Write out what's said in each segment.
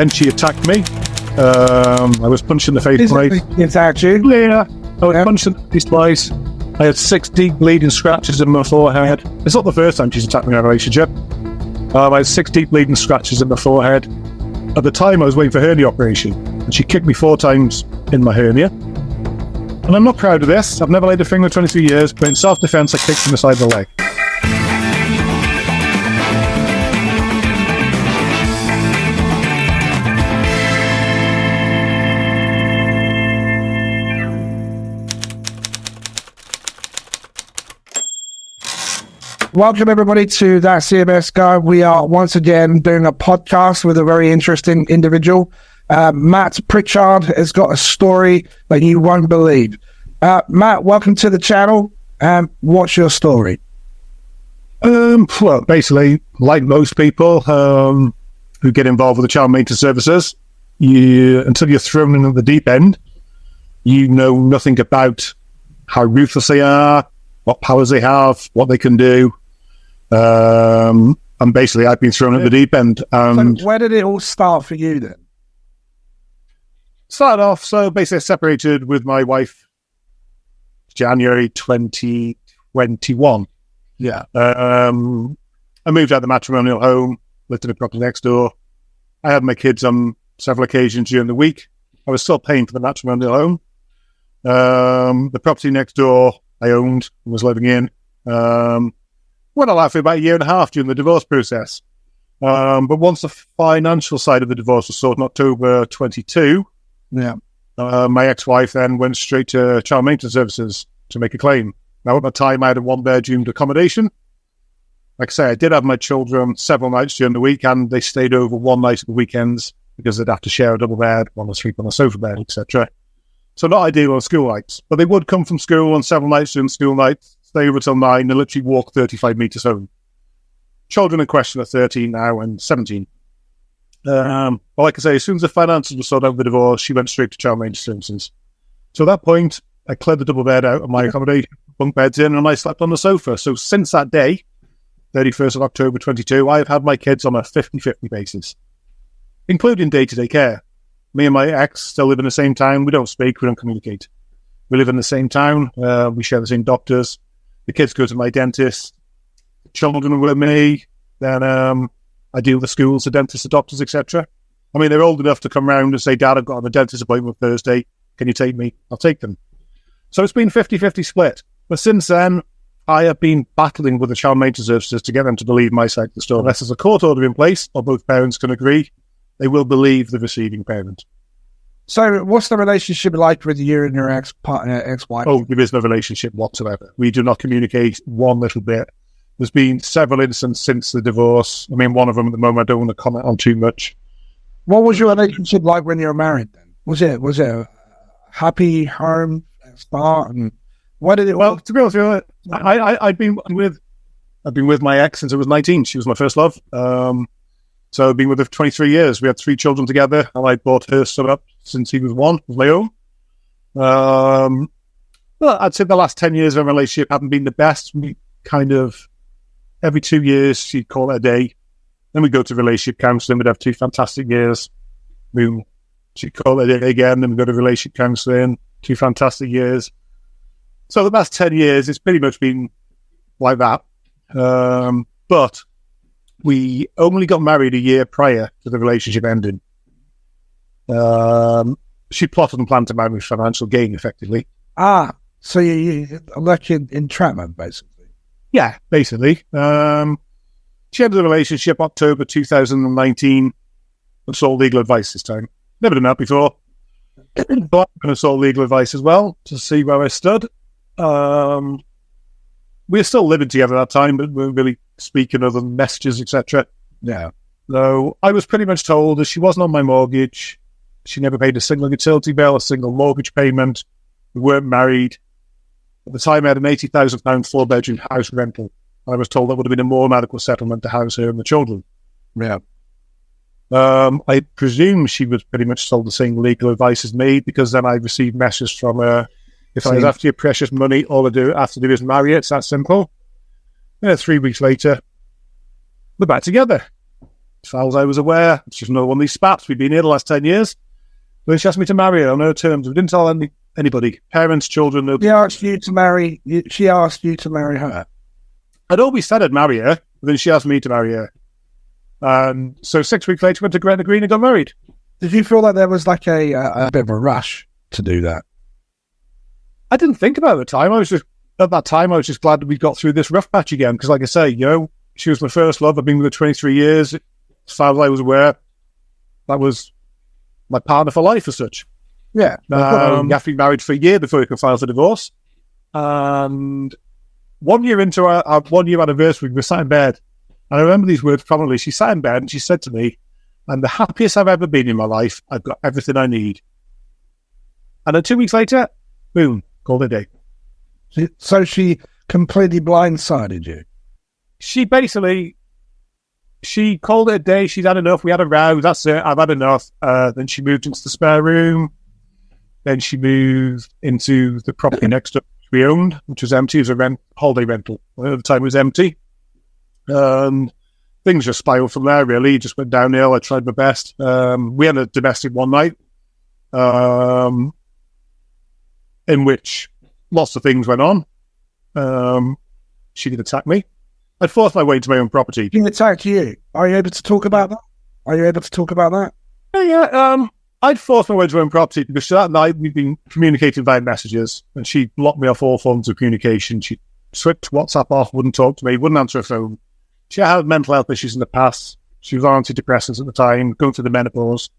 and she attacked me. I was punched in the face twice. It's actually. Yeah, I was punched in the face twice. I had 6 deep bleeding scratches in my forehead. It's not the first time she's attacked me in a relationship. I had 6 deep bleeding scratches in my forehead. At the time, I was waiting for hernia operation, and she kicked me 4 times in my hernia. And I'm not proud of this. I've never laid a finger in 23 years, but in self-defense, I kicked in the side of the leg. Welcome everybody to That CMS Guy. We are once again doing a podcast with a very interesting individual. Matt Pritchard has got a story that you won't believe. Matt, welcome to the channel. What's your story? Well, basically, like most people who get involved with the child maintenance services, until you're thrown in at the deep end, you know nothing about how ruthless they are, what powers they have, what they can do. And basically, I've been thrown at the deep end. So where did it all start for you then? Started off, so basically I separated with my wife January 2021. Yeah. I moved out of the matrimonial home, lived in a property next door. I had my kids on several occasions during the week. I was still paying for the matrimonial home. The property next door I owned and was living in. Went on that for about 1.5 years during the divorce process. But once the financial side of the divorce was sorted in October 22, my ex-wife then went straight to child maintenance services to make a claim. Now, at the time, I had a 1-bedroom accommodation. Like I say, I did have my children several nights during the week, and they stayed over one night at the weekends because they'd have to share a double bed, one to sleep on a sofa bed, etc. So not ideal on school nights, but they would come from school on several nights during school nights, stay over till 9, and literally walk 35 metres home. Children in question are 13 now and 17. But like I say, as soon as the finances were sorted out of the divorce, she went straight to child maintenance services. So at that point, I cleared the double bed out of my accommodation, bunk beds in, and I slept on the sofa. So since that day, 31st of October 22, I have had my kids on a 50-50 basis, including day-to-day care. Me and my ex still live in the same town. We don't speak, we don't communicate. We live in the same town, we share the same doctors. The kids go to my dentist, the children are with me, then I deal with the schools, the dentists, the doctors, etc. I mean, they're old enough to come round and say, Dad, I've got a dentist appointment Thursday, can you take me? I'll take them. So it's been 50-50 split. But since then, I have been battling with the child maintenance services to get them to believe my side of the story. Unless there's a court order in place, or both parents can agree, they will believe the receiving parent. So what's the relationship like with you and your ex-partner, ex-wife? Oh, there is no relationship whatsoever. We do not communicate one little bit. There's been several incidents since the divorce. I mean, one of them at the moment I don't want to comment on too much. What was your relationship like when you were married then? Was it a happy home start? And what did it? Well, to be honest with you, I've been with my ex since I was 19. She was my first love. So I've been with her for 23 years. We had 3 children together, and I brought her son up since he was 1 with my own. Well, I'd say the last 10 years of our relationship haven't been the best. We kind of, every 2 years, she'd call it a day. Then we'd go to relationship counselling. We'd have 2 fantastic years. She'd call it a day again. Then we'd go to relationship counselling, 2 fantastic years. So the last 10 years, it's pretty much been like that. But we only got married a year prior to the relationship ending. She plotted and planned to marry with financial gain, effectively. So you like entrapment, basically. Yeah, basically. She ended the relationship October 2019 and sought legal advice this time. Never done that before. But I'm going to sought legal advice as well to see where I stood. We were still living together at that time, but we weren't really speaking other than messages, etc. Yeah. So I was pretty much told that she wasn't on my mortgage. She never paid a single utility bill, a single mortgage payment. We weren't married. At the time, I had an £80,000 4-bedroom house rental. I was told that would have been a more adequate settlement to house her and the children. Yeah. I presume she was pretty much sold the same legal advice as me, because then I received messages from her. If I was after your precious money, all I have to do is marry it. It's that simple. 3 weeks later, we're back together. as far as I was aware. It's just another one of these spats. We've been here the last 10 years. Then she asked me to marry her on her terms. We didn't tell anybody, parents, children. Nobody. She asked you to marry her. I'd always said I'd marry her, but then she asked me to marry her. And so 6 weeks later, we went to Gretna Green and got married. Did you feel like there was like a bit of a rush to do that? I didn't think about it at the time. At that time, I was just glad that we got through this rough patch again. Because like I say, she was my first love. I've been with her 23 years. As far as I was aware, that was my partner for life as such. Yeah. You have to be married for a year before you can file for divorce. And 1 year into our 1 year anniversary, we were sat in bed. And I remember these words prominently. She sat in bed and she said to me, "I'm the happiest I've ever been in my life. I've got everything I need." And then 2 weeks later, boom, called it a day. So she completely blindsided you? She called it a day. She'd had enough. We had a row. That's it. I've had enough. Then she moved into the spare room. Then she moved into the property next door we owned, which was empty. It was a holiday rental. At the time, it was empty. Things just spiraled from there, really. Just went downhill. I tried my best. We had a domestic one night in which lots of things went on. She did attack me. I forced my way into my own property. She attacked you. Are you able to talk about that? Yeah. I'd forced my way to my own property because that night we'd been communicating via messages, and she blocked me off all forms of communication. She switched WhatsApp off, wouldn't talk to me, wouldn't answer her phone. She had mental health issues in the past. She was on antidepressants at the time, going through the menopause.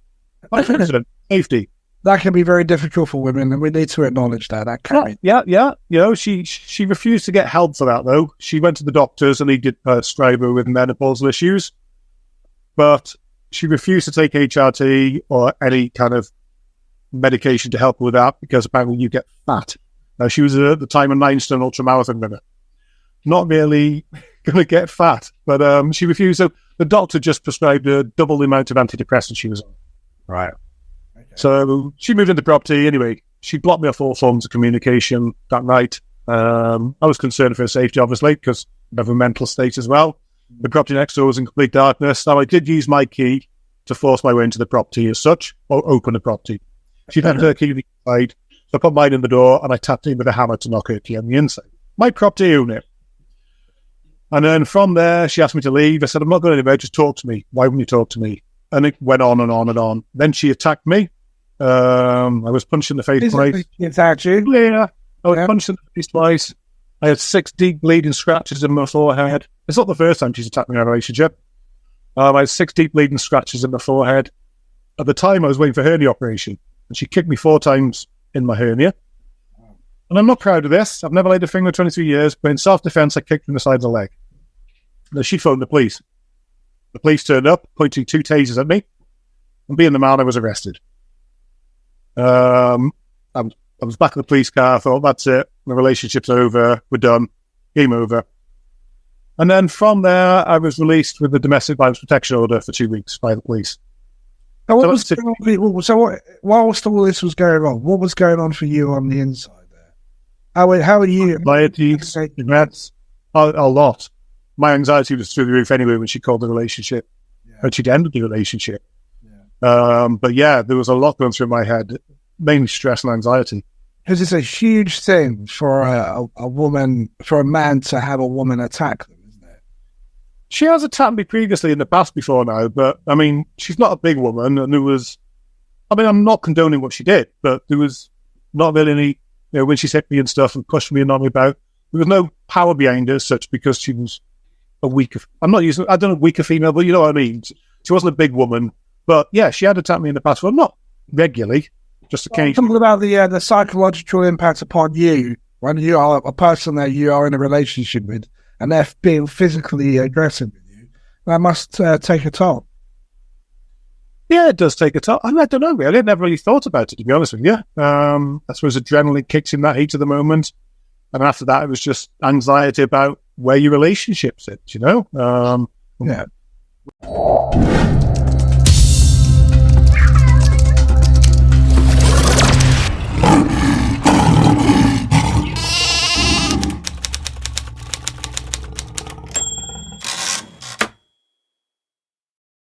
Safety. That can be very difficult for women, and we need to acknowledge that. Yeah. She refused to get help for that, though. She went to the doctors, and he did prescribe her with menopausal issues. But she refused to take HRT or any kind of medication to help her with that because apparently you get fat. Now, she was at the time a 9-stone ultramarathon runner. Not really going to get fat, but she refused. So the doctor just prescribed her double the amount of antidepressants she was on. Right. Okay. So she moved into property. Anyway, she blocked me off all forms of communication that night. I was concerned for her safety, obviously, because of her mental state as well. The property next door was in complete darkness. Now, I did use my key to force my way into the property as such, or open the property. She left her key on the inside, so I put mine in the door, and I tapped in with a hammer to knock her key on the inside. My property unit. And then from there, she asked me to leave. I said, "I'm not going anywhere, just talk to me." "Why wouldn't you talk to me?" And it went on and on and on. Then she attacked me. I was punched in the face twice. She attacked you? Yeah. I was punched in the face twice. I had 6 deep bleeding scratches in my forehead. It's not the first time she's attacked me in a relationship. I had 6 deep bleeding scratches in my forehead. At the time, I was waiting for hernia operation, and she kicked me 4 times in my hernia. And I'm not proud of this. I've never laid a finger in 23 years, but in self-defense, I kicked her in the side of the leg. Now, she phoned the police. The police turned up, pointing 2 tasers at me, and being the man, I was arrested. I was back in the police car. I thought, that's it. My relationship's over. We're done. Game over. And then from there, I was released with a domestic violence protection order for 2 weeks by the police. So whilst all this was going on, what was going on for you on the inside there? How are you? Anxiety, regrets, a lot. My anxiety was through the roof anyway when she called the relationship. And she'd ended the relationship. But yeah, there was a lot going through my head, mainly stress and anxiety. Because it's a huge thing for a woman, for a man to have a woman attack them, isn't it? She has attacked me previously in the past before now, but I mean, she's not a big woman, and I'm not condoning what she did, but there was not really any, when she hit me and stuff and pushed me and on me about, there was no power behind her as such because she was a weaker, I don't know, weaker female, but you know what I mean? She wasn't a big woman, but yeah, she had attacked me in the past, well, not regularly. Just occasionally. Talking about the psychological impact upon you when you are a person that you are in a relationship with and they're being physically aggressive with you, that must take a toll. Yeah, it does take a toll. I don't know, really. I never really thought about it, to be honest with you. I suppose adrenaline kicks in that heat of the moment. And after that, it was just anxiety about where your relationship sits, Yeah.